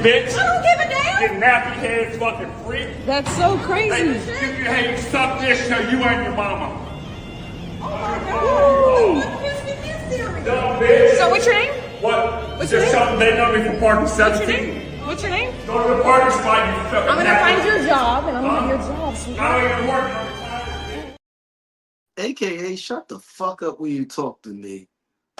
bitch. I don't give a damn. You nappy head fucking freak. That's so crazy. Hey, suck this so you and your mama. Oh my God. Dumb bitch. So what's your name? What? What's your Just name? something they know me for parking What's your 17. name? What's your name? Go to the parking spot, you fucking I'm gonna find your job and I'm gonna do your job. I don't even work on the AKA, shut the fuck up when you talk to me.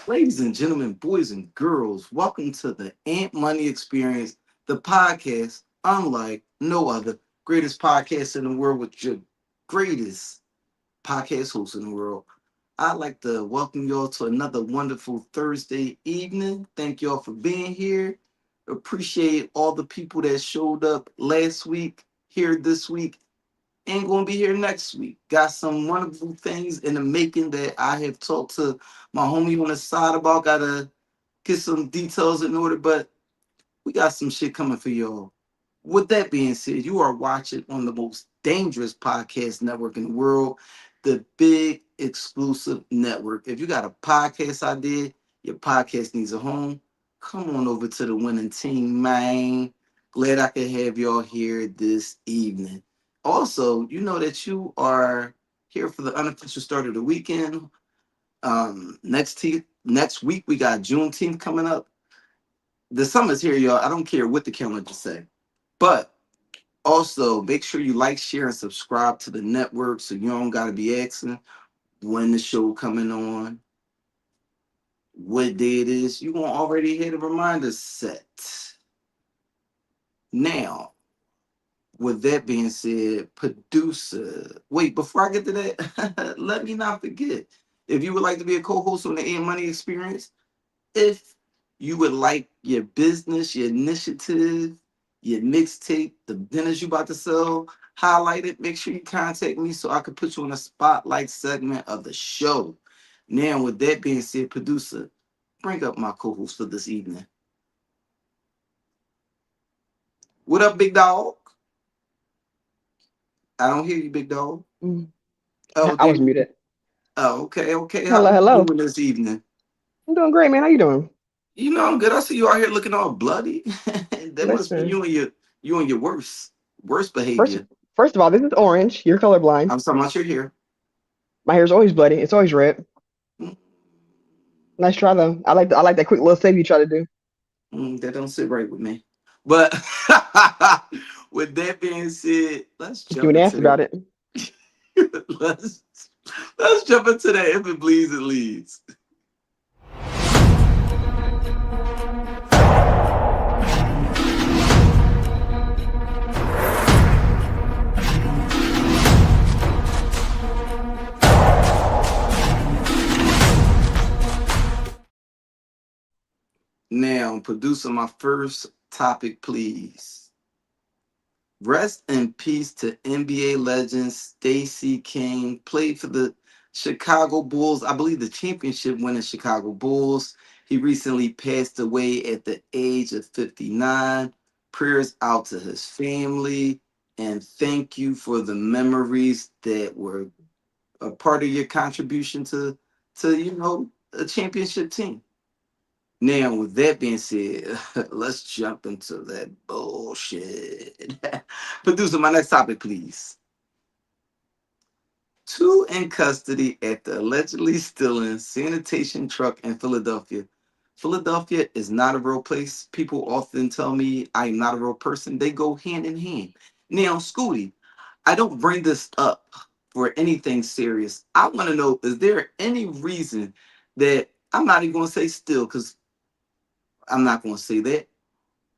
Ladies and gentlemen, boys and girls, welcome to the Ant Money Experience, the podcast, unlike no other, greatest podcast in the world with your greatest podcast host in the world. I'd like to welcome y'all to another wonderful Thursday evening. Thank y'all for being here. Appreciate all the people that showed up last week, here this week, and going to be here next week. Got some wonderful things in the making that I have talked to my homie on the side about. Got to get some details in order, but we got some shit coming for y'all. With that being said, you are watching on the most dangerous podcast network in the world, the Big Exclusive Network. If you got a podcast idea, your podcast needs a home, come on over to the winning team, man. Glad I could have y'all here this evening. Also, you know that you are here for the unofficial start of the weekend. Next week, we got Juneteenth coming up. The summer's here, y'all. I don't care what the calendar say. But also, make sure you like, share, and subscribe to the network so you don't got to be asking when the show coming on, what day it is. You won't already hit a reminder set. Now, with that being said, producer, wait, before I get to that, let me not forget. If you would like to be a co-host on the Ant Money Experience, if you would like your business, your initiative, your mixtape, the dinners you about to sell, highlight it, make sure you contact me so I can put you on a spotlight segment of the show. Now, with that being said, producer, bring up my co-host for this evening. What up, big dog? I don't hear you, big dog. Oh, I was muted. Oh, okay. Hello, How hello. you doing this evening? I'm doing great, man. How you doing? You know I'm good. I see you out here looking all bloody. That must be Listen, you and your worst first, behavior. first of all, this is orange. You're colorblind. I'm talking about your hair. My hair's always bloody. It's always red. Nice try though. I like that quick little save you try to do. That don't sit right with me. But with that being said, let's You jump and into asked about that. it. Let's jump into that. If it bleeds, it leads. Now, producer, my first topic, please. Rest in peace to NBA legend Stacey King. Played for the Chicago Bulls. I believe the championship winning Chicago Bulls. He recently passed away at the age of 59. Prayers out to his family. And thank you for the memories that were a part of your contribution to a championship team. Now, with that being said, let's jump into that bullshit. Producer, my next topic, please. Two in custody at the allegedly stolen sanitation truck in Philadelphia. Philadelphia is not a real place. People often tell me I am not a real person. They go hand in hand. Now, Scooty, I don't bring this up for anything serious. I want to know, is there any reason that I'm not even going to say still, because I'm not going to say that,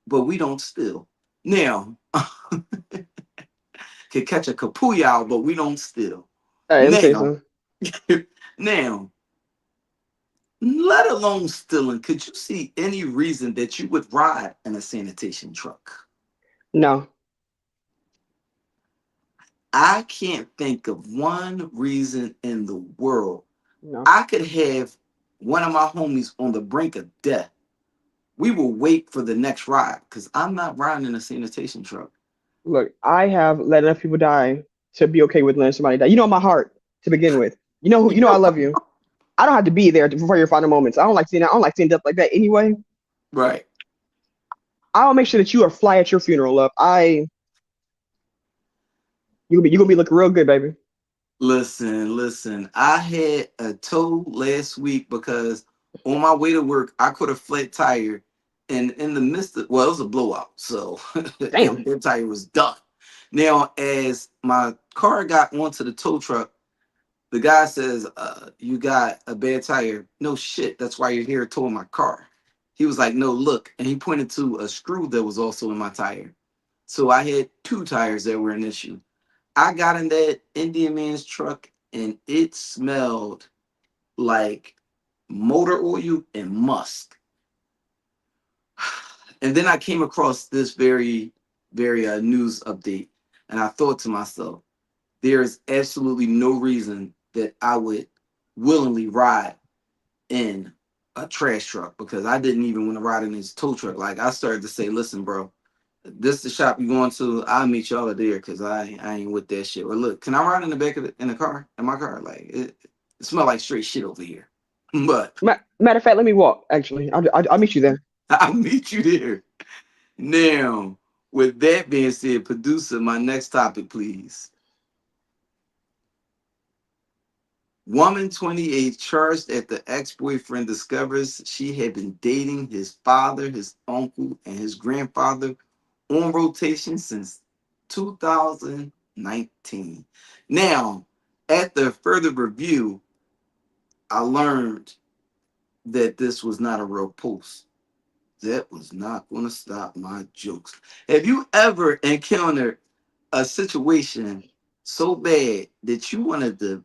but we don't steal. Now, can catch a kapuya, but we don't steal. All right, let me tell you Now, something. now, let alone stealing, could you see any reason that you would ride in a sanitation truck? No. I can't think of one reason in the world. No. I could have one of my homies on the brink of death. We will wait for the next ride because I'm not riding in a sanitation truck. Look, I have let enough people die to be okay with letting somebody die. You know my heart to begin with. You know you know I love you. I don't have to be there for your final moments. I don't like seeing death like that anyway. Right. I'll make sure that you are fly at your funeral, love. You gonna be looking real good, baby. Listen. I had a tow last week because on my way to work, I caught a flat tire. And in the midst of, well, it was a blowout. So Damn. that tire was done. Now, as my car got onto the tow truck, the guy says, you got a bad tire. No shit. That's why you're here towing my car. He was like, no, look. And he pointed to a screw that was also in my tire. So I had two tires that were an issue. I got in that Indian man's truck and it smelled like motor oil and musk. And then I came across this very news update, and I thought to myself, there is absolutely no reason that I would willingly ride in a trash truck because I didn't even want to ride in his tow truck. Like I started to say, listen, bro, this the shop you going to? I'll meet y'all there because I ain't with that shit. Or look, can I ride in the back of in my car? Like it smell like straight shit over here. But Matter of fact, let me walk. Actually, I'll meet you there. I'll meet you there. Now, with that being said, producer, my next topic, please. Woman 28 charged after ex-boyfriend discovers she had been dating his father, his uncle, and his grandfather on rotation since 2019. Now, after further review, I learned that this was not a real post. That was not going to stop my jokes. Have you ever encountered a situation so bad that you wanted to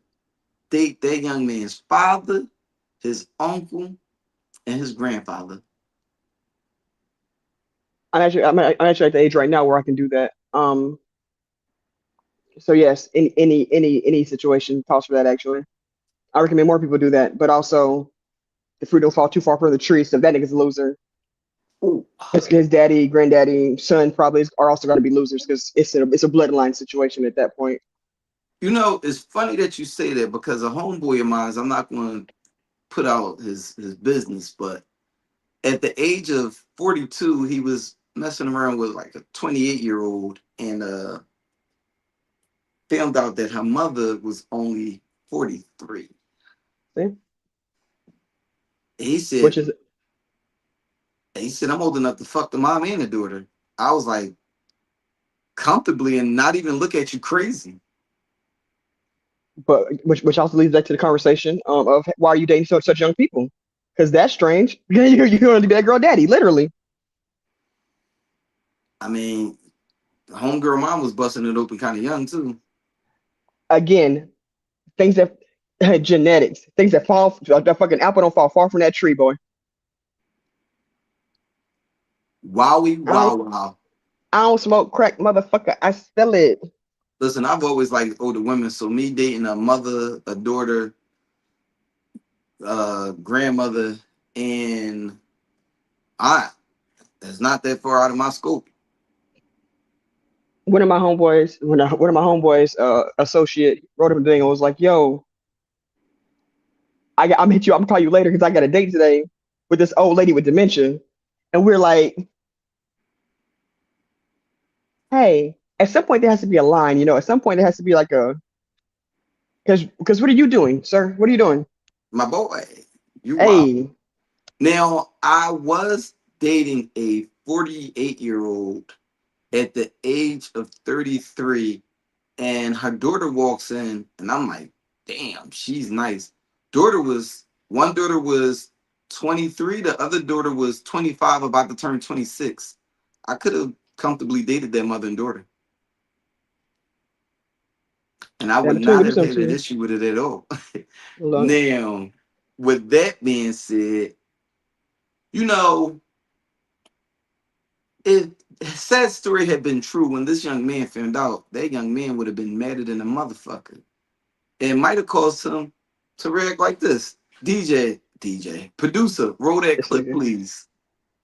date that young man's father, his uncle, and his grandfather? I'm actually at the age right now where I can do that. So yes, any situation calls for that. Actually, I recommend more people do that. But also, the fruit don't fall too far from the tree. So if that nigga's a loser, Oh, his daddy, granddaddy, son probably are also going to be losers because it's a bloodline situation at that point. you know, it's funny that you say that because a homeboy of mine, I'm not going to put out his business, but at the age of 42, he was messing around with like a 28-year-old and found out that her mother was only 43. See? He said, Which is, I'm old enough to fuck the mom and the daughter. I was like, comfortably and not even look at you crazy. but which also leads back to the conversation of why are you dating such young people? Because that's strange. You're going to be that girl daddy, literally. I mean, homegirl mom was busting it open kind of young too. Again, things that genetics, things that fall, that fucking apple don't fall far from that tree, boy. Wowie, I don't, wow. I don't smoke crack, motherfucker. I sell it. Listen, I've always liked older women, so me dating a mother, a daughter, grandmother, and aunt is not that far out of my scope. One of my homeboys, associate, wrote him a thing and was like, "Yo, I'm hit you. I'm gonna call you later because I got a date today with this old lady with dementia." And we're like, "Hey, at some point there has to be a line, you know. At some point there has to be like a because what are you doing, sir? What are you doing? My boy, you wow. Hey, Now, I was dating a 48-year-old at the age of 33, and her daughter walks in, and I'm like, damn, she's nice. One daughter was 23, the other daughter was 25, about to turn 26. I could have comfortably dated that mother and daughter, and I damn, would between not we do have something had to an you. issue with it at all. Look, Now, with that being said, you know, if sad story had been true when this young man found out, that young man would have been madder than a motherfucker. It might have caused him to react like this. Producer, roll that this clip, nigga. please.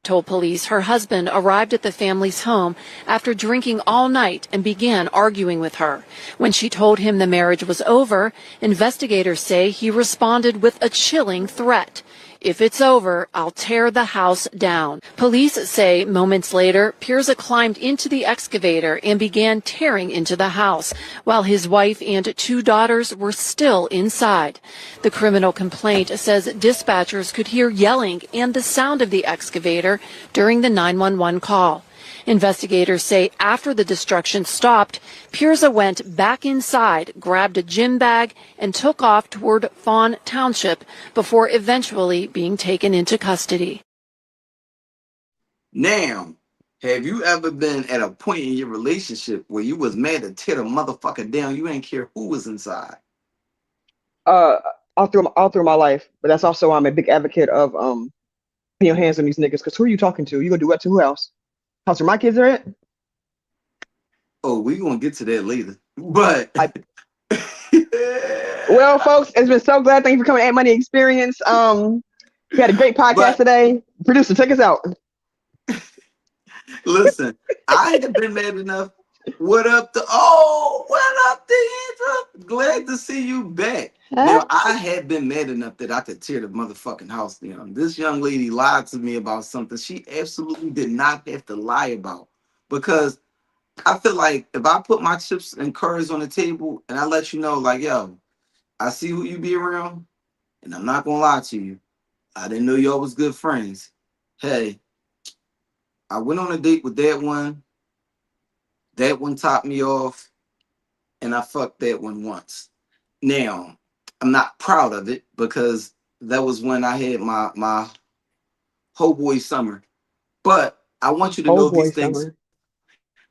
Told police her husband arrived at the family's home after drinking all night and began arguing with her. When she told him the marriage was over, investigators say he responded with a chilling threat. If it's over, I'll tear the house down. Police say moments later, Pirza climbed into the excavator and began tearing into the house, while his wife and 2 daughters were still inside. The criminal complaint says dispatchers could hear yelling and the sound of the excavator during the 911 call. Investigators say after the destruction stopped, Pirza went back inside, grabbed a gym bag, and took off toward Fawn Township before eventually being taken into custody. Now, have you ever been at a point in your relationship where you was mad to tear the motherfucker down? You ain't care who was inside. All through my life, but that's also I'm a big advocate of putting your hands on these niggas. Because who are you talking to? You gonna do what to who else? House where my kids are at? Oh, we gonna get to that later. But well, folks, it's been so glad. Thank you for coming to Ant Money Experience. We had a great podcast today. Producer, take us out. Listen, I have been mad enough. What up, Deandra? Glad to see you back. Now, I had been mad enough that I could tear the motherfucking house down. This young lady lied to me about something she absolutely did not have to lie about. Because I feel like if I put my chips and cards on the table and I let you know, like, yo, I see who you be around, and I'm not gonna lie to you. I didn't know y'all was good friends. Hey, I went on a date with that one. That one topped me off, and I fucked that one once. Now, I'm not proud of it because that was when I had my whole boy summer. But I want you to know these things. Summer.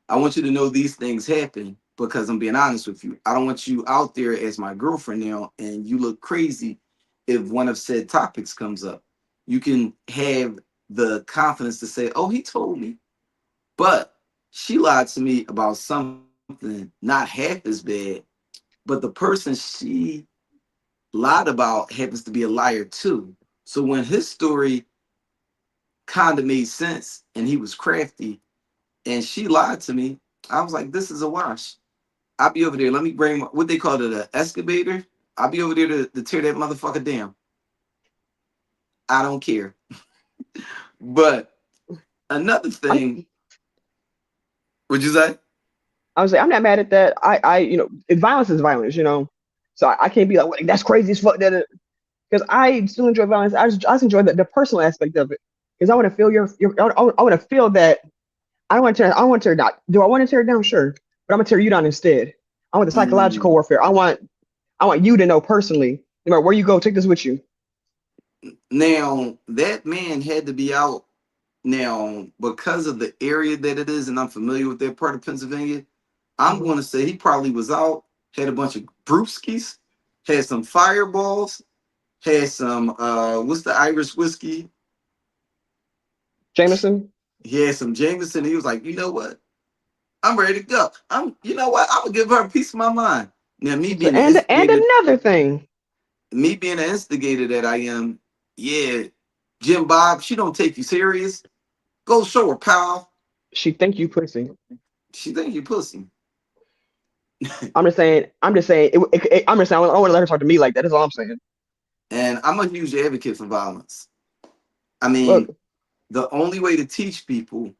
I want you to know these things happen because I'm being honest with you. I don't want you out there as my girlfriend now and you look crazy if one of said topics comes up. You can have the confidence to say, oh, he told me. But she lied to me about something not half as bad, but the person she lied about happens to be a liar too. So when his story kind of made sense and he was crafty and she lied to me, I was like, this is a wash. I'll be over there. Let me bring what they call it, an excavator. I'll be over there to tear that motherfucker down. I don't care. But another thing, what'd you say? I was like, I'm not mad at that. Violence is violence, So I can't be like, well, that's crazy as fuck. Because I still enjoy violence. I just enjoy the personal aspect of it. Because I want to feel I want to feel that. I want to tear it down. Do I want to tear it down? Sure, but I'm gonna tear you down instead. I want the psychological warfare. I want you to know personally, no matter where you go, take this with you. Now that man had to be out. Now because of the area that it is, and I'm familiar with that part of Pennsylvania, I'm going to say he probably was out, had a bunch of brewskis, had some fireballs, had some what's the Irish whiskey? Jameson. He had some Jameson. And he was like, you know what? I'm ready to go. You know what? I'm gonna give her a piece of my mind. Now me being and another thing, me being an instigator that I am, yeah, Jim Bob, she don't take you serious. Go show her, pal. She think you pussy. She think you pussy. I'm just saying. I don't want to let her talk to me like that. That's all I'm saying. And I'm a huge advocate for violence. I mean, the only way to teach people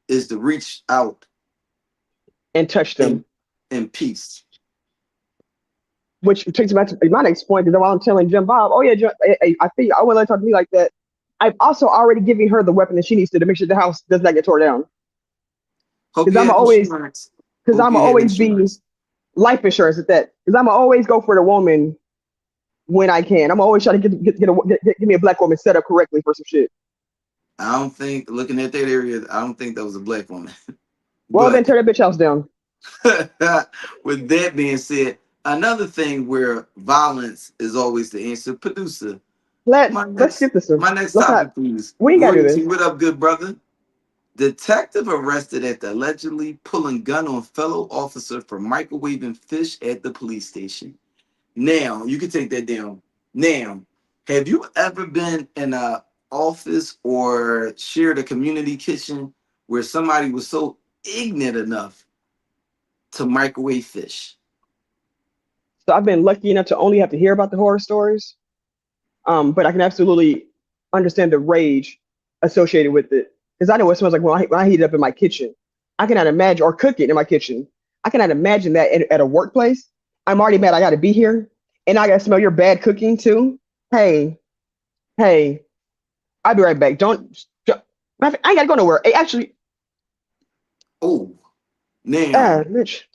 is to reach out and touch them in peace. Which takes me back to my next point, because while I'm telling Jim Bob, oh yeah, Jim, I think I wouldn't let her talk to me like that. I'm also already giving her the weapon that she needs to make sure the house does not get torn down. Because I'm always be life insurance at that. Because I'm always go for the woman when I can. I'm always trying to get me a black woman set up correctly for some shit. I don't think, looking at that area, I don't think that was a black woman. Well, then tear that bitch house down. With that being said, another thing where violence is always the answer. Producer, let's skip this one. My next topic, please. We ain't gotta do this. What up, good brother? Detective arrested after allegedly pulling gun on fellow officer for microwaving fish at the police station. Now, you can take that down. Now, have you ever been in a office or shared a community kitchen where somebody was so ignorant enough to microwave fish? So I've been lucky enough to only have to hear about the horror stories. But I can absolutely understand the rage associated with it because I know what it smells like when I heat it up in my kitchen. I cannot imagine or cook it in my kitchen. I cannot imagine that at a workplace. I'm already mad. I got to be here, and I got to smell your bad cooking too. Hey, hey, I'll be right back. I ain't got to go nowhere. Hey, actually, Oh, now Mitch.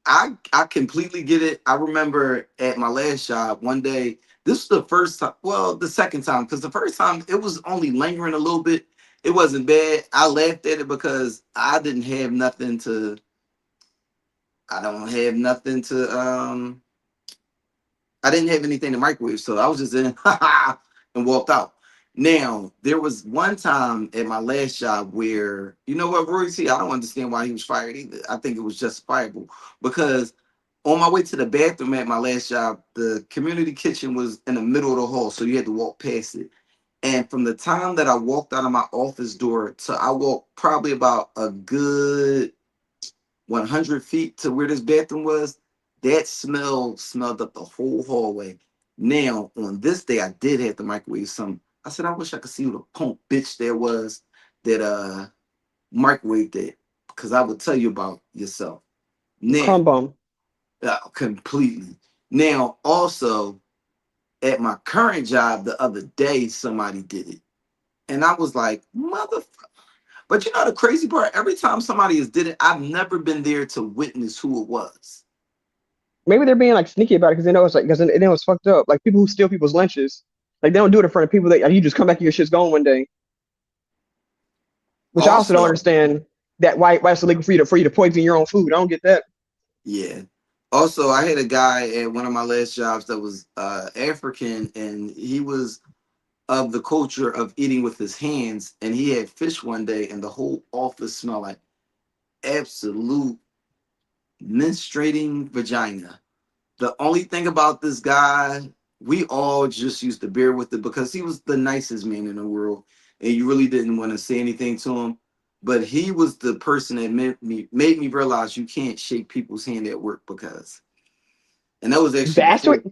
I completely get it. I remember at my last job one day. This was the first time. Well, the second time, because the first time it was only lingering a little bit. It wasn't bad. I laughed at it because I didn't have nothing to. I don't have nothing to. I didn't have anything to microwave, so I was just in and walked out. Now, there was one time at my last job where, you know what, Royce, I don't understand why he was fired either. I think it was justifiable because on my way to the bathroom at my last job, the community kitchen was in the middle of the hall, so you had to walk past it. And from the time that I walked out of my office door to I walked probably about a good 100 feet to where this bathroom was, that smelled up the whole hallway. Now, on this day, I did have to microwave some. I said, I wish I could see who the punk bitch there was that microwaved it, because I would tell you about yourself. Now, Crumb bum. completely. Now, also at my current job the other day, somebody did it. And I was like, motherfucker. But you know the crazy part? Every time somebody has did it, I've never been there to witness who it was. Maybe they're being like sneaky about it because they know it's like because they know it's fucked up. Like people who steal people's lunches, like they don't do it in front of people. That like, you just come back and your shit's gone one day. Which I also don't Also, understand that why it's illegal for you to poison your own food. I don't get that. yeah. Also, I had a guy at one of my last jobs that was African, and he was of the culture of eating with his hands, and he had fish one day, and the whole office smelled like absolute menstruating vagina. The only thing about this guy, we all just used to bear with it because he was the nicest man in the world, and you really didn't want to say anything to him. But he was the person that made me realize you can't shake people's hand at work because, and that was actually That's what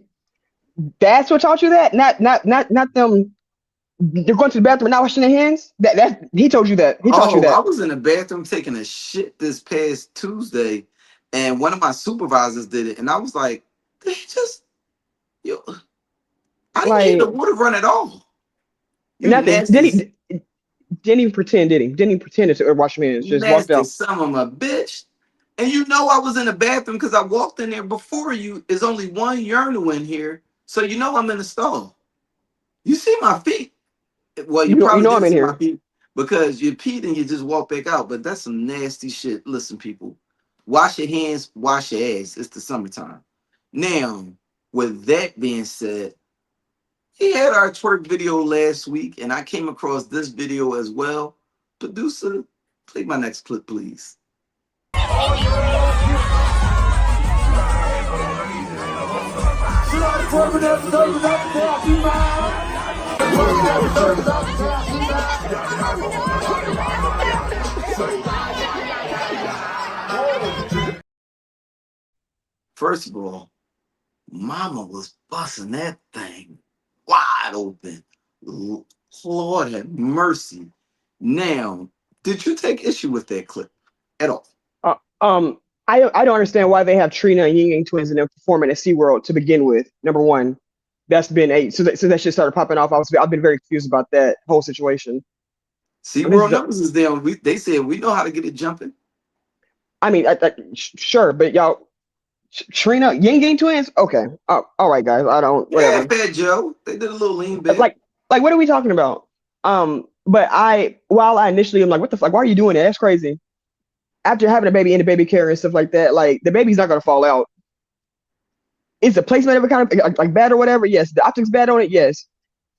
before. taught you that. Not them. They're going to the bathroom and not washing their hands. That he told you that. He taught you Oh, I that. was in the bathroom taking a shit this past Tuesday, and one of my supervisors did it, and I was like, they just, yo, I didn't hear the Like water run at all. You nothing. nasty, Didn't even pretend, did he? Didn't even pretend to wash your hands. Just walked nasty out. son of a bitch. And you know I was in the bathroom because I walked in there before you. There's only one urinal in here, so you know I'm in the stall. You see my feet. Well, you You probably know I'm didn't in see my here. feet because you peed and you just walk back out. But that's some nasty shit. Listen, people, wash your hands, wash your ass. It's the summertime. Now, with that being said, he had our twerk video last week, and I came across this video as well. Producer, play my next clip, please. First of all, Mama was busting that thing wide open. Lord have mercy. Now, did you take issue with that clip at all? Uh, um, I don't understand why they have Trina and Ying Yang twins in their performing at SeaWorld to begin with. Number one, that's been that shit started popping off. I've been very confused about that whole situation. See, This is world numbers is down. They said we know how to get it jumping. I mean, sure, but y'all, Trina, Ying Yang twins. Okay, all right, guys. I don't Yeah, whatever. Fat Joe. They did a little lean back. Like what are we talking about? But while I initially am like, what the fuck? Why are you doing that? That's crazy. After having a baby and the baby carrier and stuff like that, like the baby's not gonna fall out. Is the placement of it kind of like bad or whatever? Yes. The optics bad on it? Yes.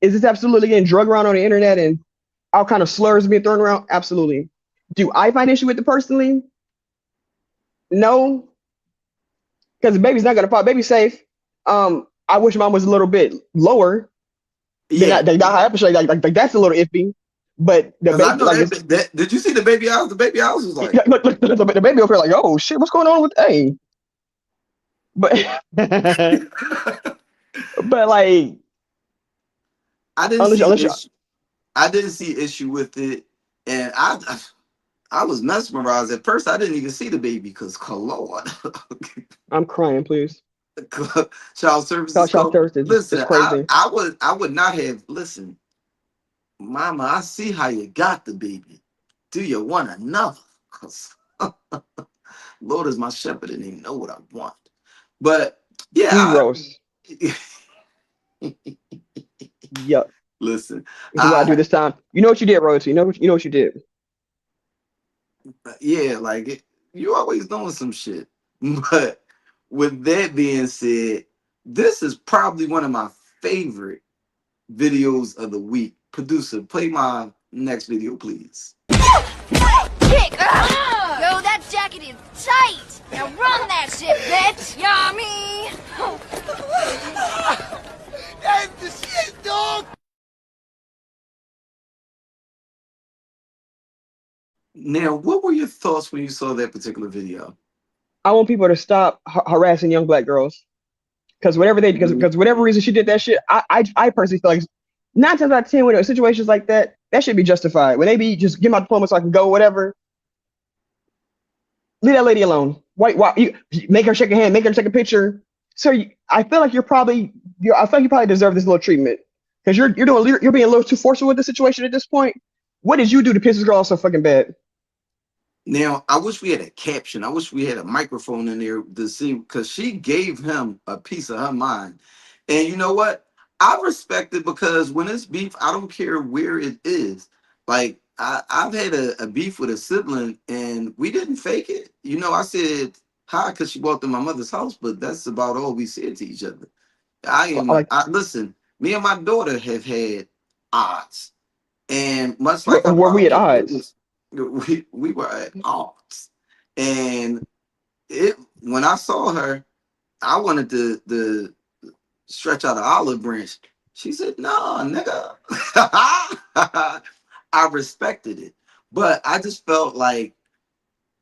Is this absolutely getting drug around on the internet and all kind of slurs being thrown around? Absolutely. Do I find issue with it personally? No, because the baby's not gonna fall. Baby's safe. I wish mine was a little bit lower than Yeah, that high up. Like that's a little iffy. But the because I baby, know like, that. Did you see the baby house? The baby house was like, look, the baby over here, like, oh shit, what's going on with? Hey, but but like I didn't Unless, see unless you, issue. I didn't see issue with it, and I was mesmerized at first. I didn't even see the baby because Lord, I'm crying, please. child services Child go. Thursday is Listen, crazy. I would not have listen, Mama. I see how you got the baby. Do you want another? Cause Lord is my shepherd and he know what I want. But We yeah, roast. I, Yup. listen, This is what I do I this time. You know what you did, royalty. You know what you did. yeah, like you always doing some shit. But with that being said, this is probably one of my favorite videos of the week. Producer, play my next video, please. Kick! Yo, that jacket is tight! Now run that shit, bitch! Yummy! That's the shit, dog! Now, what were your thoughts when you saw that particular video? I want people to stop harassing young black girls because Mhm. because whatever reason she did that shit, I personally feel like 9 times out of 10 when there are situations like that, that should be justified. When they be just give my diploma so I can go, whatever. Leave that lady alone. Why you make her shake a hand, make her take a picture. So I feel like I feel like you probably deserve this little treatment because you're being a little too forceful with the situation at this point. What did you do to piss this girl off so fucking bad? Now, I wish we had a caption. I wish we had a microphone in there to see because she gave him a piece of her mind. And you know what? I respect it because when it's beef, I don't care where it is. Like I've had a beef with a sibling and we didn't fake it. You know, I said hi because she walked in my mother's house, but that's about all we said to each other. Like Listen, me and my daughter have had odds. And much like her were we at father, odds? we were at odds. And it when I saw her, I wanted to stretch out an olive branch. She said, "No, nigga." I respected it, but I just felt like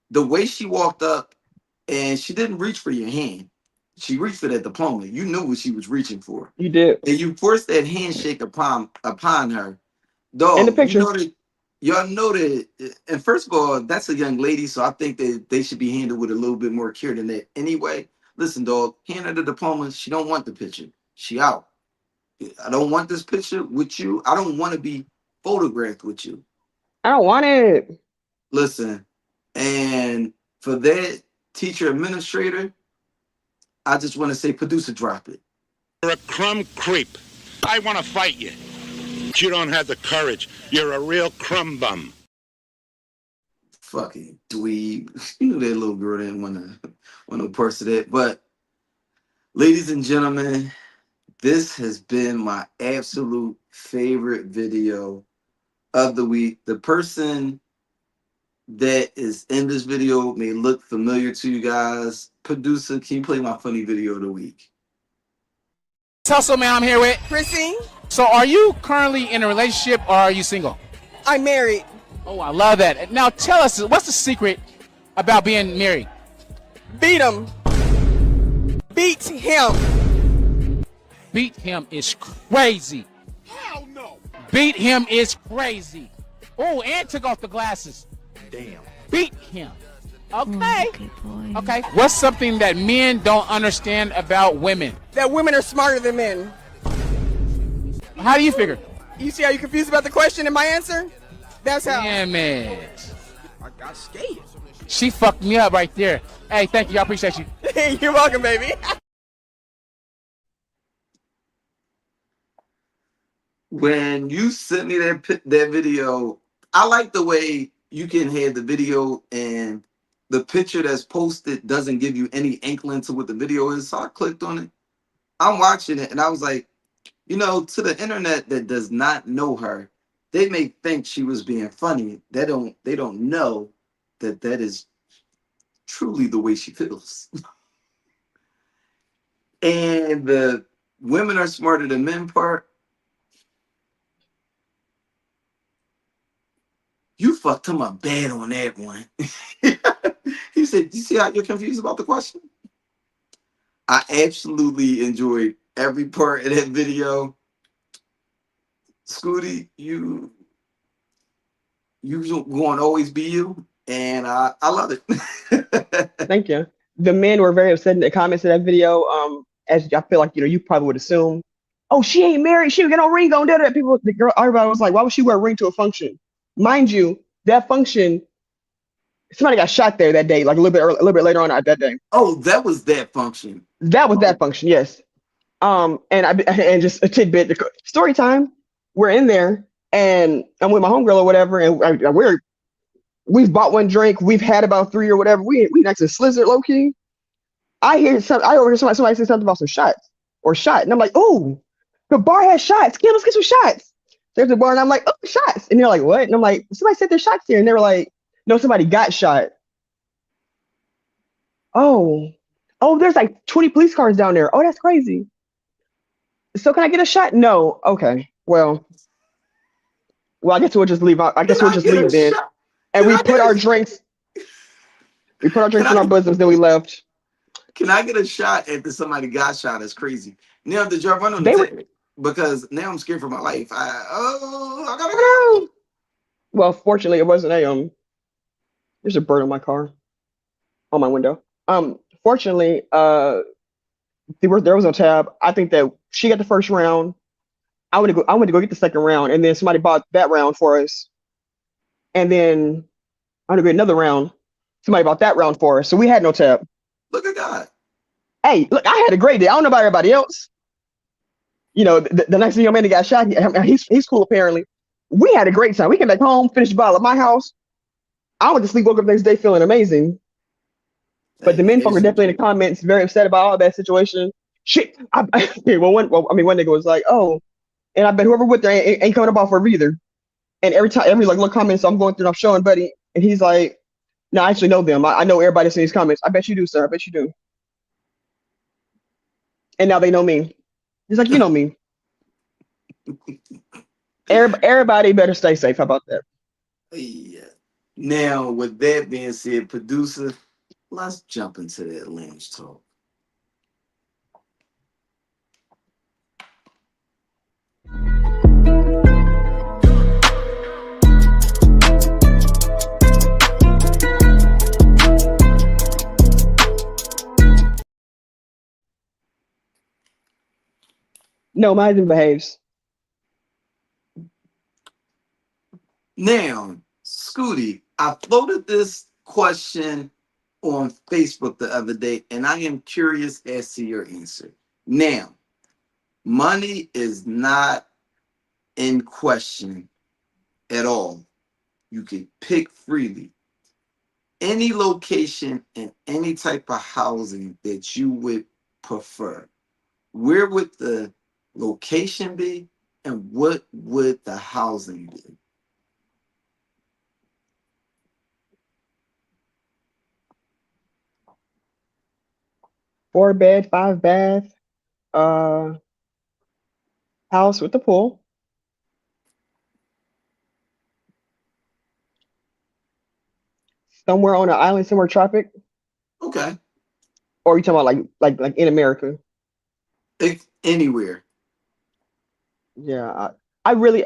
the way she walked up, and she didn't reach for your hand. She reached for that diploma. You knew what she was reaching for, You did and you forced that handshake upon her. in the Dog, you picture. know that y'all know that. And first of all, that's a young lady, so I think that they should be handled with a little bit more care than that. Anyway, listen, dog, hand her the diploma. She don't want the picture. She out. I don't want this picture with you. I don't want to be photographed with you. I don't want it. Listen, and for that teacher administrator, I just want to say, producer, drop it. You're a crumb creep. I want to fight you. But you don't have the courage. You're a real crumb bum. Fucking dweeb. You knew that little girl didn't want no parts of that. But ladies and gentlemen, this has been my absolute favorite video of the week. The person that is in this video may look familiar to you guys. Producer, can you play my funny video of the week? Tussle, man, I'm here with. Chrissy, So, are you currently in a relationship or are you single? I'm married. Oh, I love that. Now, tell us, what's the secret about being married? Beat him. Beat him. Beat him is crazy. Hell no. Beat him is crazy. Oh, and took off the glasses. Damn. Beat him. Okay. Okay. What's something that men don't understand about women? That women are smarter than men. How do you figure? You see how you're confused about the question and my answer? That's how. Damn it. I got scared. She fucked me up right there. Hey, thank you. I appreciate you. You're welcome, baby. When you sent me that video, I like the way you can have the video and the picture that's posted doesn't give you any inkling to what the video is. So I clicked on it. I'm watching it and I was like, you know, to the internet that does not know her, they may think she was being funny. They don't know that that is truly the way she feels. And the women are smarter than men part, you fucked him up bad on that one. He said, you see how you're confused about the question? I absolutely enjoyed every part of that video. Scooty, you going to always be you, and I love it. Thank you. The men were very upset in the comments of that video. As I feel like you probably would assume, oh, she ain't married, she would get no ring on. That people, the girl, everybody was like, why would she wear a ring to a function? Mind you, that function, somebody got shot there that day, like a little bit later on that day. Oh, that was that function. That was that function, yes. And just a tidbit, story time. We're in there, and I'm with my homegirl or whatever, and we've bought one drink, we've had about 3 or whatever. We next to Slizzard, low key. I overhear somebody say something about some shots or shot, and I'm like, oh, the bar has shots. Kim, let's get some shots. There's the bar, and I'm like, oh, shots, and they're like, what? And I'm like, somebody said there's shots here, and they were like, no, somebody got shot. Oh, there's like 20 police cars down there. Oh, that's crazy. So can I get a shot? No. Okay. Well, I guess we'll just leave. I guess we'll just leave then. And we put our drinks. We put our drinks in our bosoms. Then we left. Can I get a shot after somebody got shot? That's crazy. Now, did y'all run on the table? Because now I'm scared for my life. I gotta go. Well, fortunately, it wasn't a There's a bird on my car, on my window. Fortunately, there was no tab. I think that she got the first round. I went to go get the second round, and then somebody bought that round for us. And then I went to get another round. Somebody bought that round for us, so we had no tab. Look at God. Hey, look, I had a great day. I don't know about everybody else. The next young man that got shot, he's cool apparently. We had a great time. We came back home, finished the bottle at my house. I went to sleep, woke up the next day feeling amazing. But the men folk are definitely in the comments very upset about all that situation. Shit. One nigga was like, oh, and I bet whoever with there ain't coming up off her either. And every like little comment, so I'm going through and I'm showing Buddy, and he's like, no, I actually know them. I know everybody that's in these comments. I bet you do, sir. I bet you do. And now they know me. He's like, you know me. Everybody better stay safe. How about that? Yeah. Now, with that being said, producer, let's jump into that lounge talk. No, mine behaves. Now, Scooty, I floated this question on Facebook the other day, and I am curious as to your answer. Now, money is not in question at all. You can pick freely. Any location and any type of housing that you would prefer. Where would the location be, and what would the housing be? Four bed, 5 bath, house with the pool. Somewhere on an island, somewhere tropic. Okay. Or are you talking about like in America? Anywhere. Yeah, I mean,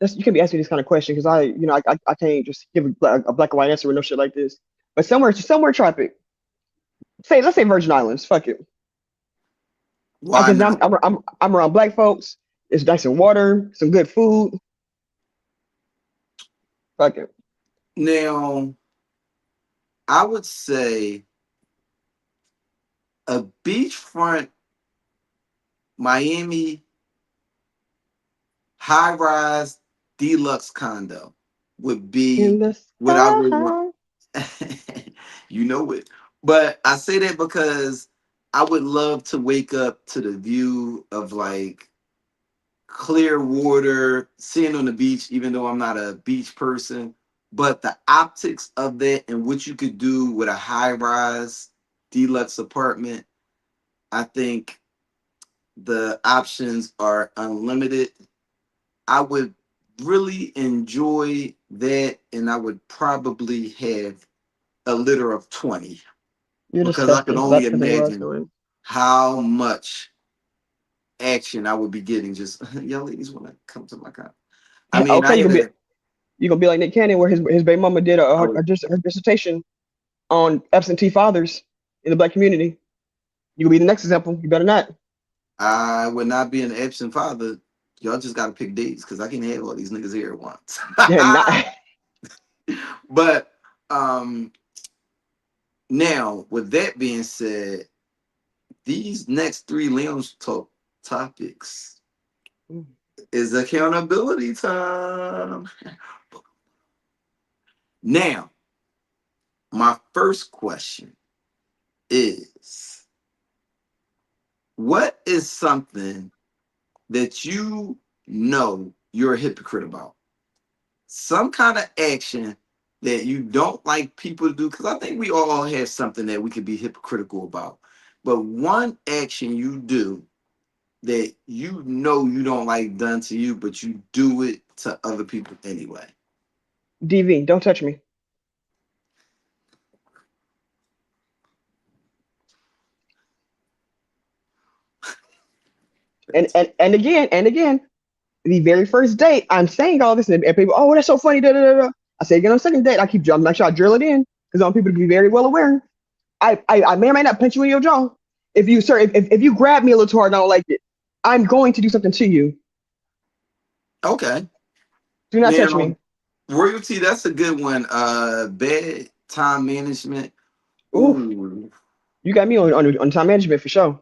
you can be asking this kind of question because I can't just give a black and white answer with no shit like this. But somewhere tropic. Let's say Virgin Islands. Fuck it. Why Because not? I'm around black folks. It's nice and water, some good food. Fuck it. Now, I would say a beachfront Miami high-rise deluxe condo would be what I would want. You know it. But I say that because I would love to wake up to the view of like clear water, sitting on the beach, even though I'm not a beach person. But the optics of that and what you could do with a high-rise deluxe apartment, I think the options are unlimited. I would really enjoy that, and I would probably have a litter of 20 You're because I can disgusting. only That's the thing I was imagine doing. how much action I would be getting. Just y'all ladies want to come to my car. I mean, Okay, I had a. you gonna be like Nick Cannon, where his baby mama did I would, her dissertation on absentee fathers in the black community. You gonna be the next example. You better not. I would not be an absent father. Y'all just gotta pick dates because I can't have all these niggas here at once. Yeah, not. But now with that being said, these next three lounge talk topics is accountability time. Now, my first question is, what is something that you know you're a hypocrite about? Some kind of action that you don't like people to do, because I think we all have something that we could be hypocritical about. But one action you do that you know you don't like done to you, but you do it to other people anyway. DV, don't touch me. And again, the very first date, I'm saying all this, and people, oh, that's so funny. Da, da, da, da. I say again on the second date, I make sure I drill it in because I want people to be very well aware. I may or may not punch you in your jaw. If you, sir, if you grab me a little too hard and I don't like it, I'm going to do something to you. Okay. Do not touch Now, me. royalty, that's a good one. Bad time management. Ooh, Ooh. you got me on time management for sure.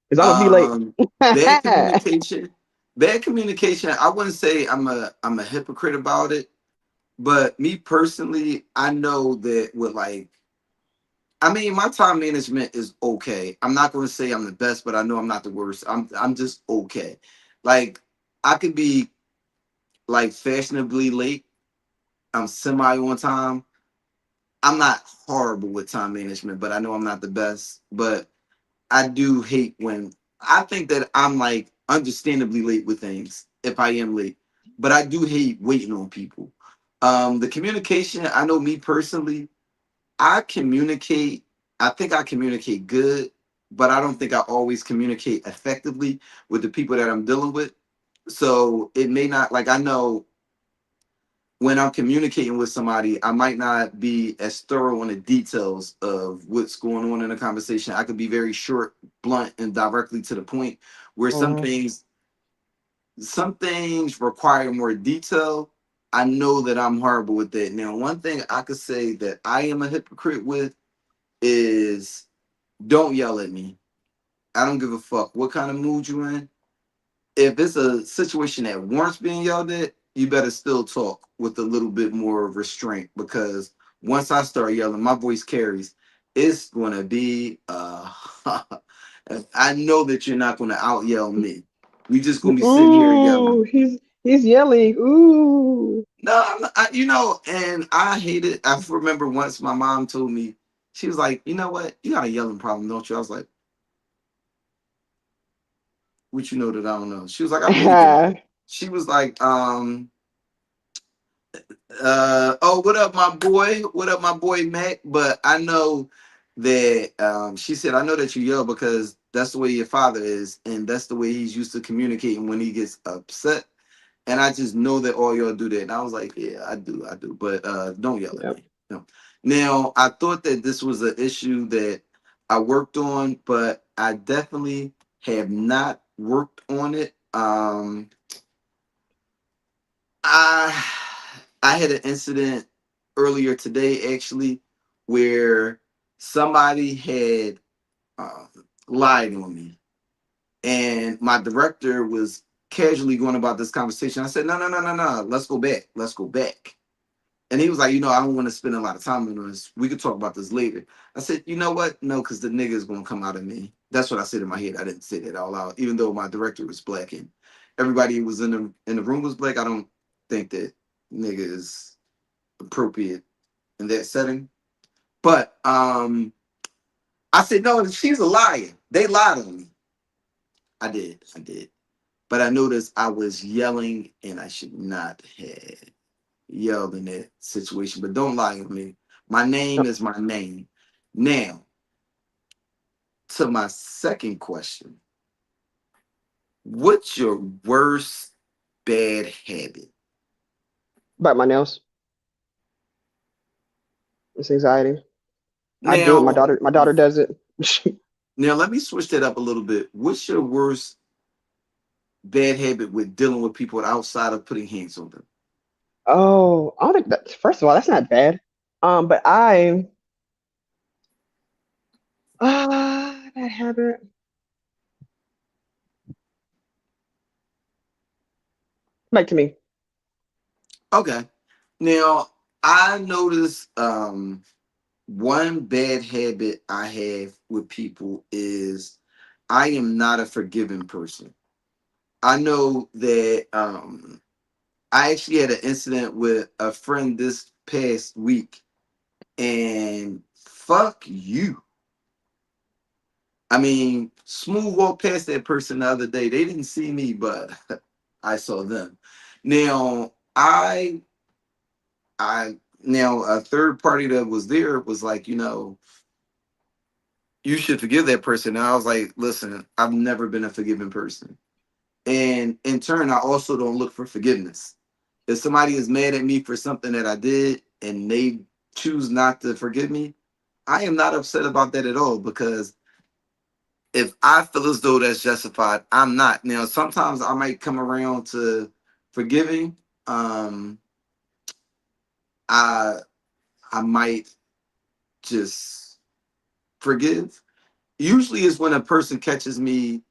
Because I'm gonna be late. Um, bad communication. Bad communication. I wouldn't say I'm a hypocrite about it, but me personally, I know that with like, I mean, my time management is okay. I'm not going to say I'm the best, but I know I'm not the worst. I'm just okay. Like I could be like fashionably late. I'm semi on time. I'm not horrible with time management, but I know I'm not the best. But I do hate when I think that I'm like understandably late with things if I am late, but I do hate waiting on people. The communication, I know me personally, I communicate, I think I communicate good, but I don't think I always communicate effectively with the people that I'm dealing with. So it may not, like, I know when I'm communicating with somebody, I might not be as thorough on the details of what's going on in a conversation. I could be very short, blunt, and directly to the point. Where Mhm. some things require more detail. I know that I'm horrible with that. Now, one thing I could say that I am a hypocrite with is don't yell at me. I don't give a fuck what kind of mood you in. If it's a situation that warrants being yelled at, you better still talk with a little bit more restraint because once I start yelling, my voice carries. It's gonna be I know that you're not gonna out yell me. We just gonna be sitting here yelling. Ooh, he's yelling. Ooh. No, and I hate it. I remember once my mom told me, she was like, you know what? You got a yelling problem, don't you? I was like, what you know that I don't know? She was like, I believe it. She was like, oh, what up, my boy? What up, my boy Mac? But I know that she said, I know that you yell because that's the way your father is, and that's the way he's used to communicating when he gets upset. And I just know that all y'all do that. And I was like, yeah, I do. But don't yell at Yep. me. No. Now, I thought that this was an issue that I worked on, but I definitely have not worked on it. I I had an incident earlier today actually where somebody had uh, lied on me, and my director was casually going about this conversation. I said, no, no, no, no, no, let's go back, let's go back. And he was like, I don't want to spend a lot of time on this. We could talk about this later. I said, you know what? No, because the nigga is gonna come out of me. That's what I said in my head. I didn't say that out loud, even though my director was black and everybody who was in the room was black. I don't think that nigga is appropriate in that setting. But I said, no, she's a liar. They lied on me. I did. But I noticed I was yelling and I should not have yelled in that situation. But don't lie on me. My name is my name. Now, to my second question. What's your worst bad habit? Bite my nails. It's anxiety. I do it. My Now, daughter does it. now let me switch that up a little bit. What's your worst bad habit with dealing with people outside of putting hands on them? Oh, I don't think that. First of all, that's not bad. But that habit. Back to me. Okay. Now, I noticed one bad habit I have with people is I am not a forgiving person. I know that I actually had an incident with a friend this past week, and fuck you. I mean, smooth walked past that person the other day. They didn't see me, but I saw them. Now, now a third party that was there was like, you should forgive that person. And I was like, listen, I've never been a forgiving person. And in turn, I also don't look for forgiveness. If somebody is mad at me for something that I did and they choose not to forgive me, I am not upset about that at all, because if I feel as though that's justified, I'm not. Now, sometimes I might come around to forgiving. I I might just forgive. Usually is when a person catches me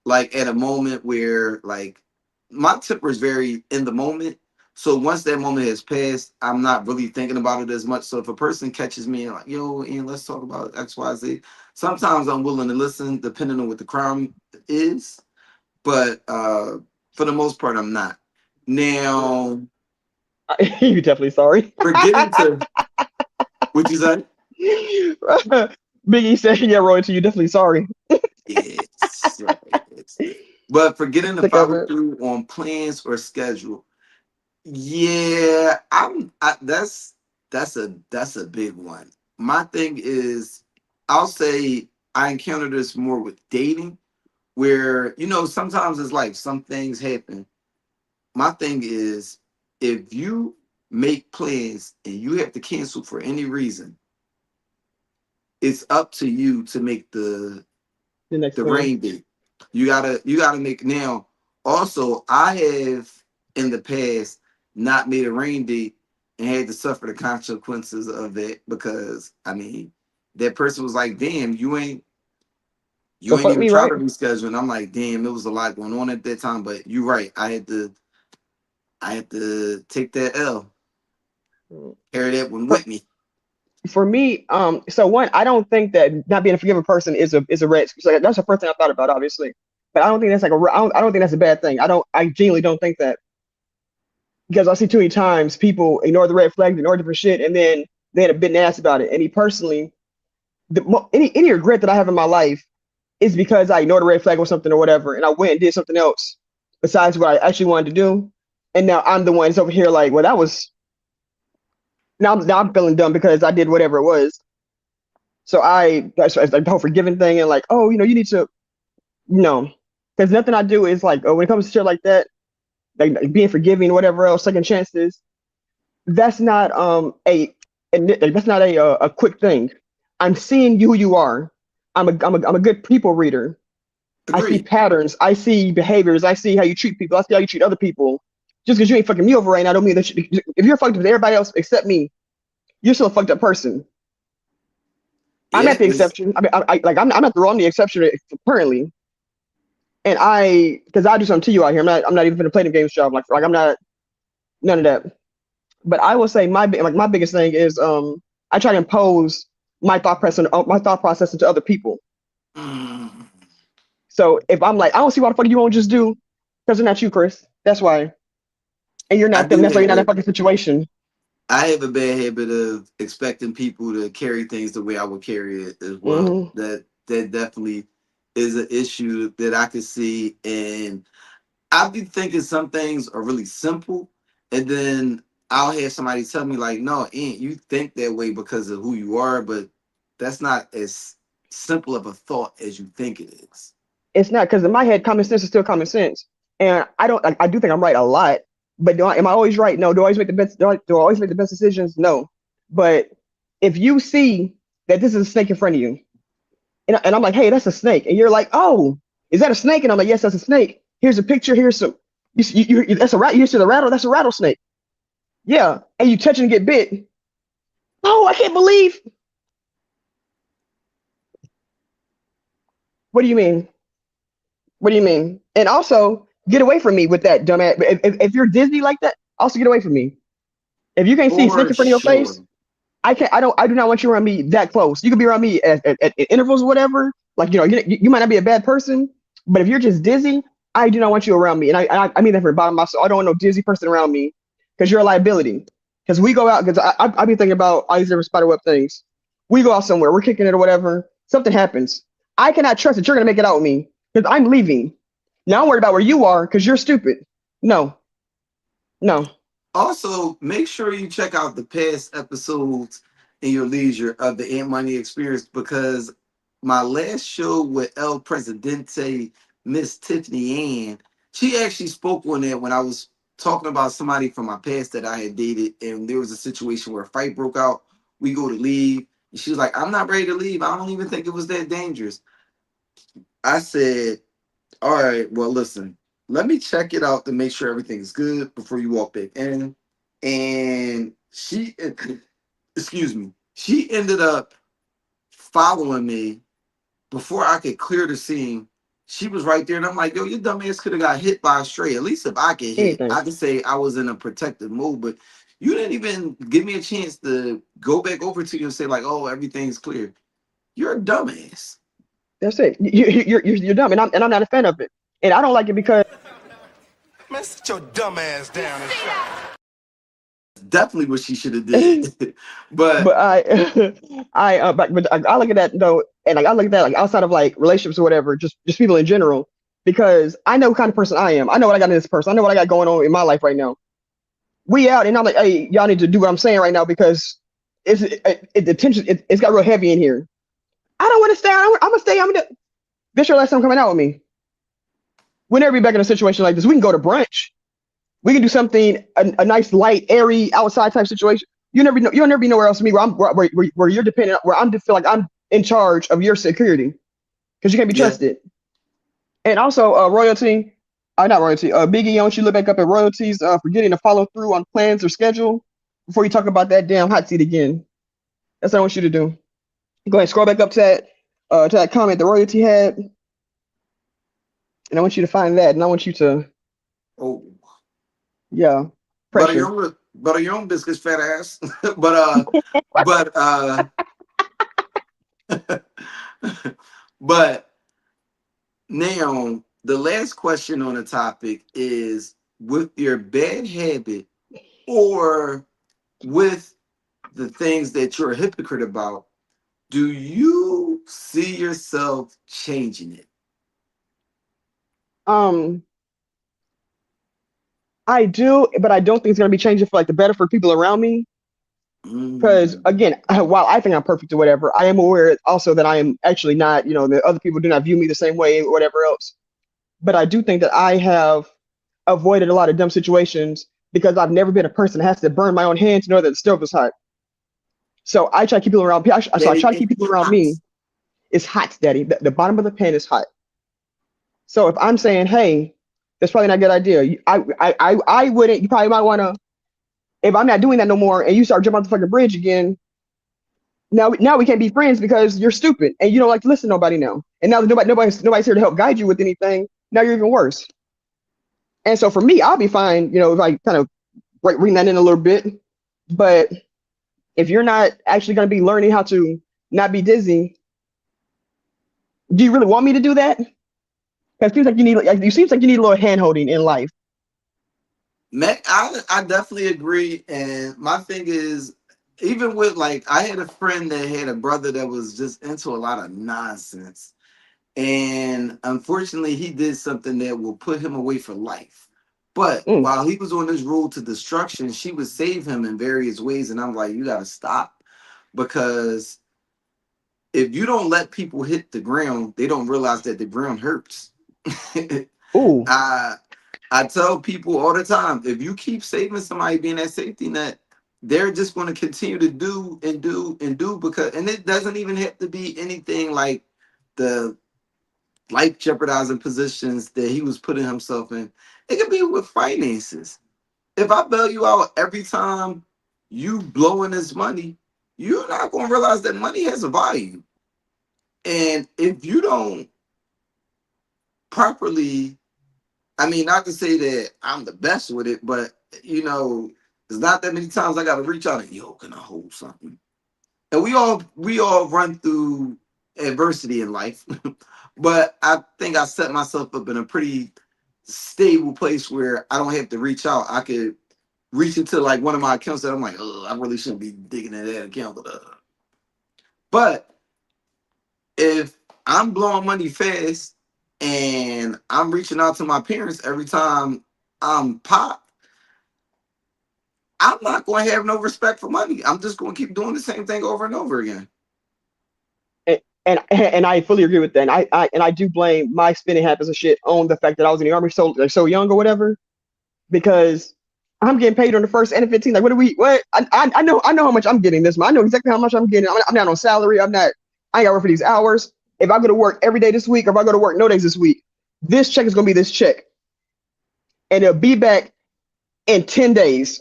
like at a moment where like my temper is very in the moment. So once that moment has passed, I'm not really thinking about it as much. So if a person catches me and like, yo, Ian, let's talk about XYZ, sometimes I'm willing to listen depending on what the crime is. But for the most part, I'm not. Now, You're definitely sorry. forgetting to what you say? Biggie said, "Yeah, Roy, you definitely sorry." Yes, right. But forgetting to Sick of follow it. through on plans or schedule. Yeah, that's a big one. My thing is, I'll say I encounter this more with dating, where sometimes it's like some things happen. My thing is, if you make plans and you have to cancel for any reason, it's up to you to make The next the plan. rain date. You gotta make now. Also, I have in the past not made a rain date and had to suffer the consequences of it, because I mean that person was like, damn, you So ain't fuck even me, try to right? reschedule. And I'm like, damn, it was a lot going on at that time. But you're right. I had to take that L, carry that one For, with me. for me, so one, I don't think that not being a forgiving person is a red. So that's the first thing I thought about, obviously. But I don't think that's like I don't think that's a bad thing. I genuinely don't think that, because I see too many times people ignore the red flags, ignore different shit, and then they end up being ass about it. And me personally, any regret that I have in my life is because I ignored a red flag or something or whatever, and I went and did something else besides what I actually wanted to do. And now I'm the one that's over here like, well, that was now I'm feeling dumb because I did whatever it was. So that's like the whole forgiving thing and like, oh, you need to, no, because nothing I do is like, oh, when it comes to shit like that, like being forgiving, whatever else, second chances, that's not that's not a quick thing. I'm seeing you who you are. I'm a good people reader. I see Agreed. patterns. I see behaviors. I see how you treat people. I see how you treat other people. Just because you ain't fucking me over right now, don't mean that if you're fucked up with everybody else except me, you're still a fucked up person. I'm Yeah, at the exception. I mean, I'm not the only exception currently. And because I do something to you out here. I'm not even gonna play the games job. Like I'm not none of that. But I will say my biggest thing is I try to impose my thought process into other people. mm, So if I'm like, I don't see why the fuck you won't just do, because they're not you, Chris. That's why. And you're I not them. do That's why you're have not in that a fucking situation. I have a bad habit of expecting people to carry things the way I would carry it as well. Hmm. That definitely is an issue that I can see, and I'll be thinking some things are really simple, and then I'll have somebody tell me like, "No, Aunt, you think that way because of who you are, but that's not as simple of a thought as you think it is." It's not, because in my head, common sense is still common sense, and I do think I'm right a lot, but am I always right? No. Do I always make the best? Do I always make the best decisions? No. But if you see that this is a snake in front of you, and I'm like, hey, that's a snake, and you're like, oh, is that a snake? And I'm like, yes, that's a snake. Here's a picture. Here's some. That's a rat. You see the rattle? That's a rattlesnake. Yeah, and you touch it and get bit. Oh, I can't believe. What do you mean? What do you mean? And also, get away from me with that, dumbass. If you're Disney like that, also get away from me. If you can't see snake For in front of your sure. face, I can't. I do not want you around me that close. You can be around me at intervals or whatever. Like, you might not be a bad person, but if you're just dizzy, I do not want you around me. And I mean that from the bottom of my soul. I don't want no dizzy person around me because you're a liability. Because we go out, because I be thinking about all these different spiderweb things. We go out somewhere, we're kicking it or whatever. Something happens. I cannot trust that you're gonna make it out with me because I'm leaving. Now I'm worried about where you are because you're stupid. No, no. Also, make sure you check out the past episodes in your leisure of the Ant Money Experience, because my last show with El Presidente, Miss Tiffany Ann, she actually spoke on that when I was talking about somebody from my past that I had dated, and there was a situation where a fight broke out. We go to leave, and she was like, I'm not ready to leave. I don't even think it was that dangerous. I said, all right, well, listen, let me check it out to make sure everything's good before you walk back in. And she, excuse me, she ended up following me before I could clear the scene. She was right there, and I'm like, yo, your dumb ass could have got hit by a stray. At least if I get hit, Anything. I could say I was in a protective mode, but you didn't even give me a chance to go back over to you and say, like, oh, everything's clear. You're a dumbass. That's it. You're dumb, and I'm not a fan of it. And I don't like it because Man, sit your dumb ass down and shut. Definitely what she should have did. But but I look at that though, and like I look at that like outside of like relationships or whatever, just people in general, because I know what kind of person I am. I know what I got in this person. I know what I got going on in my life right now. We out, and I'm like, hey, y'all need to do what I'm saying right now because the tension it's got real heavy in here. I don't want to stay. I'm gonna stay. This your last time coming out with me. We'll never be back in a situation like this. We can go to brunch. We can do something a nice, light, airy, outside type situation. You'll never be nowhere else with me where you're dependent, where I'm feel like I'm in charge of your security because you can't be yeah, trusted. And also, royalty, not royalty. Biggie, don't you look back up at royalties for getting to follow through on plans or schedule before you talk about that damn hot seat again. That's what I want you to do. Go ahead, scroll back up to that comment the royalty had, and I want you to find that, and I want you to, oh, yeah, pressure. butter your own biscuits, fat ass. but but now the last question on the topic is, with your bad habit or with the things that you're a hypocrite about, do you see yourself changing it? Um, I do, but I don't think it's gonna be changing for like the better for people around me. Because Mm, again, while I think I'm perfect or whatever, I am aware also that I am actually not. That other people do not view me the same way or whatever else. But I do think that I have avoided a lot of dumb situations because I've never been a person that has to burn my own hand to know that the stove is hot. So I try to keep people around. So I that try to keep people around hot. me. It's hot, Daddy. The bottom of the pan is hot. So if I'm saying, hey, that's probably not a good idea. I wouldn't. You probably might want to. If I'm not doing that no more, and you start jumping off the fucking bridge again, now we can't be friends because you're stupid and you don't like to listen to nobody now. And now that nobody's here to help guide you with anything. Now you're even worse. And so for me, I'll be fine. If I kind of bring that in a little bit. But if you're not actually going to be learning how to not be dizzy, do you really want me to do that? Because it seems like you need a little hand holding in life. Mac, I definitely agree. And my thing is, even with, like, I had a friend that had a brother that was just into a lot of nonsense. And unfortunately, he did something that will put him away for life. But Mm. while he was on this road to destruction, she would save him in various ways. And I'm like, you got to stop, because if you don't let people hit the ground, they don't realize that the ground hurts. Ooh. I tell people all the time, if you keep saving somebody being that safety net, they're just going to continue to do and do and do because, and it doesn't even have to be anything like the life jeopardizing positions that he was putting himself in. It could be with finances. If I bail you out every time you blowing this money, you're not going to realize that money has a value. And if you don't properly, I mean, not to say that I'm the best with it, but there's not that many times I got to reach out and yo, can I hold something? And we all run through adversity in life, but I think I set myself up in a pretty stable place where I don't have to reach out. I could reach into like one of my accounts that I'm like, oh, I really shouldn't be digging in that account. But if I'm blowing money fast and I'm reaching out to my parents every time I'm popped, I'm not going to have no respect for money. I'm just going to keep doing the same thing over and over again. And I fully agree with that. And I do blame my spending habits and shit on the fact that I was in the army so young or whatever, because I'm getting paid on the first and the 15th. Like, what? I know how much I'm getting this month. I know exactly how much I'm getting. I'm not on salary. I ain't got to work for these hours. If I go to work every day this week, or if I go to work no days this week, this check is going to be this check. And it'll be back in 10 days.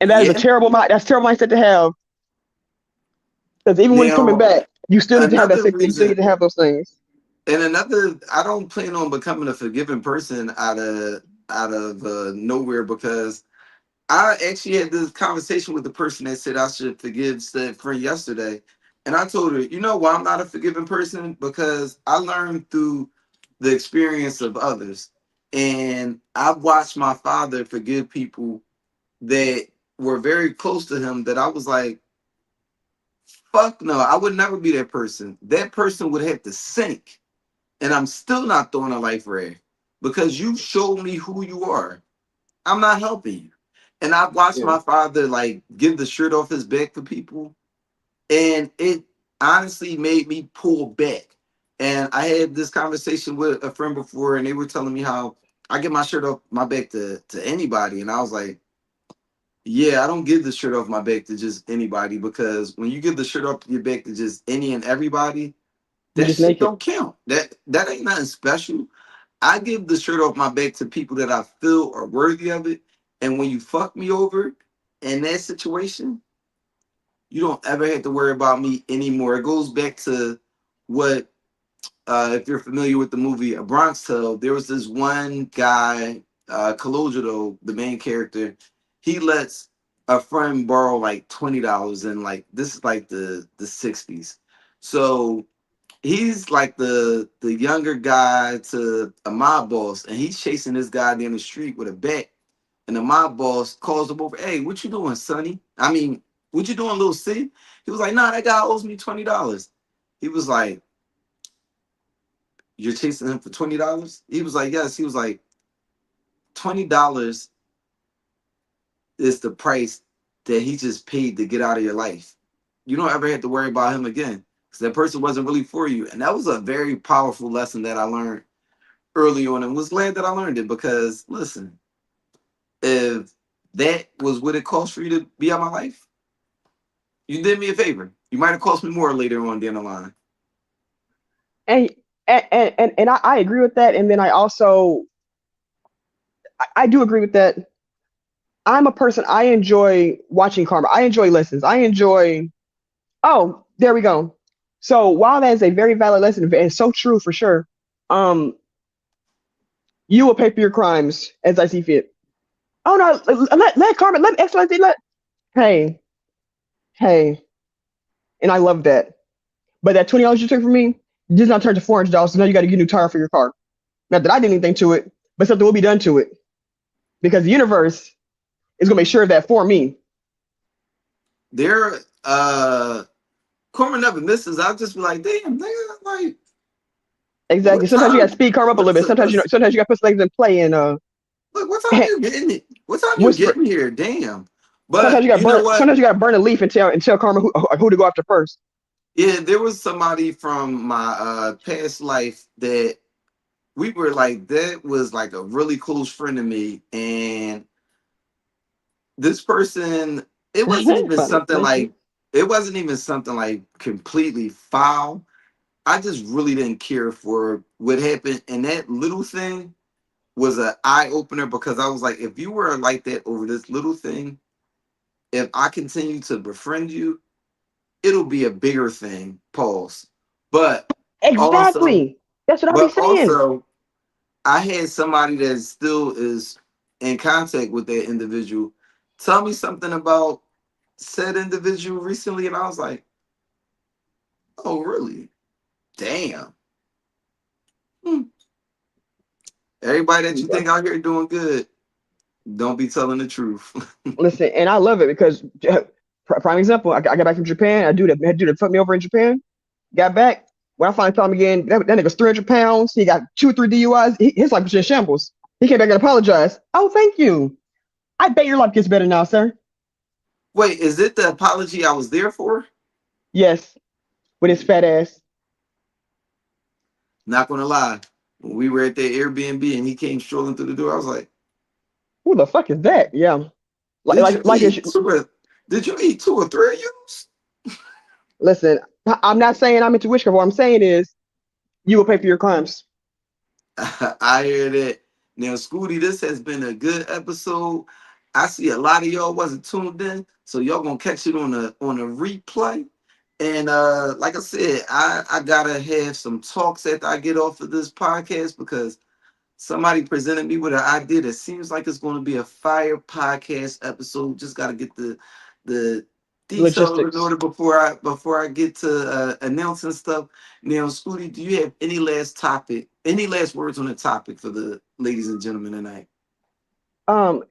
And that is a terrible mindset to have. Because even when it's coming back, you still need to have that safety. You still need to have those things. And I don't plan on becoming a forgiving person out of nowhere, because I actually had this conversation with the person that said I should forgive said friend yesterday. And I told her, you know why I'm not a forgiving person? Because I learned through the experience of others. And I've watched my father forgive people that were very close to him that I was like, fuck no, I would never be that person. That person would have to sink. And I'm still not throwing a life rag because you showed me who you are. I'm not helping you. And I've watched my father like give the shirt off his back for people. And it honestly made me pull back. And I had this conversation with a friend before, and they were telling me how I get my shirt off my back to anybody. And I was like, yeah, I don't give the shirt off my back to just anybody, because when you give the shirt off your back to just any and everybody, that shit don't count. That ain't nothing special. I give the shirt off my back to people that I feel are worthy of it. And when you fuck me over in that situation, you don't ever have to worry about me anymore. It goes back to what, if you're familiar with the movie A Bronx Tale, there was this one guy, Cologero, the main character, he lets a friend borrow like $20, and like this is like the 60s. So he's like the younger guy to a mob boss, and he's chasing this guy down the street with a bat. And the mob boss calls him over. Hey, what you doing, Sonny? I mean, what you doing, little C? He was like, nah, that guy owes me $20. He was like, you're chasing him for $20? He was like, yes. He was like, $20 is the price that he just paid to get out of your life. You don't ever have to worry about him again, because that person wasn't really for you. And that was a very powerful lesson that I learned early on, and was glad that I learned it, because listen, if that was what it cost for you to be out of my life, you did me a favor. You might have cost me more later on down the line. And I agree with that. And then I do agree with that. I'm a person, I enjoy watching karma. I enjoy lessons. Oh, there we go. So while that is a very valid lesson and so true for sure, you will pay for your crimes as I see fit. Oh no, let karma, let excellence, hey, and I love that. But that $20 you took from me does not turn to $400, so now you got to get a new tire for your car. Not that I did anything to it, but something will be done to it. Because the universe is going to make sure of that for me. There, karma never misses. I'll just be like, damn, nigga, like. Exactly. Sometimes you got to speed karma up a little bit. Sometimes you got to put things in play and look, what time you getting it? What time you getting here? Damn. But sometimes you got to burn a leaf and tell karma who to go after first. Yeah, there was somebody from my past life that we were like, that was like a really close friend of me. And this person, it wasn't even Funny. something Thank you. like, it wasn't even something like completely foul. I just really didn't care for what happened. And that little thing was an eye opener because I was like, if you were like that over this little thing, if I continue to befriend you, it'll be a bigger thing. Pause. But also, Exactly. That's what I be but saying. also, I had somebody that still is in contact with that individual tell me something about said individual recently, and I was like, oh, really? Damn. Hmm. Everybody that you think out here doing good, don't be telling the truth. Listen, and I love it because prime example, I got back from Japan. I do that fucked me over in Japan. Got back. When I finally saw him again, that nigga's 300 pounds. He got 2 or 3 DUIs. His life was in shambles. He came back and apologized. Oh, thank you. I bet your life gets better now, sir. Wait, is it the apology I was there for? Yes, with his fat ass. Not gonna lie. When we were at that Airbnb and he came strolling through the door, I was like, Who the fuck is that? Yeah. Like, did you like, like it's, eat two or did you eat 2 or 3 of yous? listen, I'm not saying I'm into witchcraft. What I'm saying is you will pay for your crimes. I hear that. Now, Scooty, this has been a good episode. I see a lot of y'all wasn't tuned in, so y'all gonna catch it on a replay. And like I said, I gotta have some talks after I get off of this podcast because somebody presented me with an idea that seems like it's going to be a fire podcast episode. Just got to get the details in Logistics. order before I get to announcing stuff. Now, Scooty, do you have any last words on the topic for the ladies and gentlemen tonight?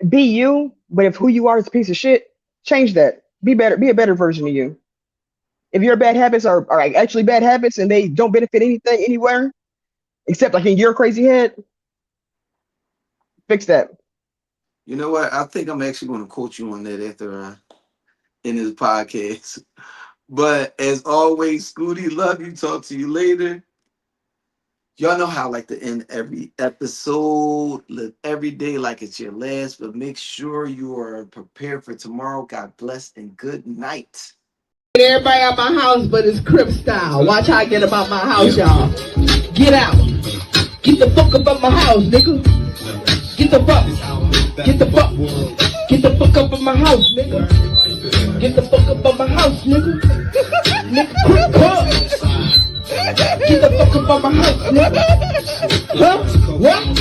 Be you, but if who you are is a piece of shit, change that. Be better. Be a better version of you. If your bad habits are actually bad habits and they don't benefit anything anywhere except like in your crazy head, fix that. You know what? I think I'm actually going to quote you on that after in this podcast. But as always, Scooty, love you. Talk to you later. Y'all know how I like to end every episode. Live every day like it's your last, but make sure you are prepared for tomorrow. God bless and good night. Everybody out my house, but it's Crip style. Watch how I get about my house, y'all. Get out. Get the fuck up out my house, nigga. Get the fuck. Get the fuck. Get the fuck up in my house, nigga. Get the fuck up out my house, nigga. Nigga, Crip Club. Get the fuck up out my house, nigga. Huh? What?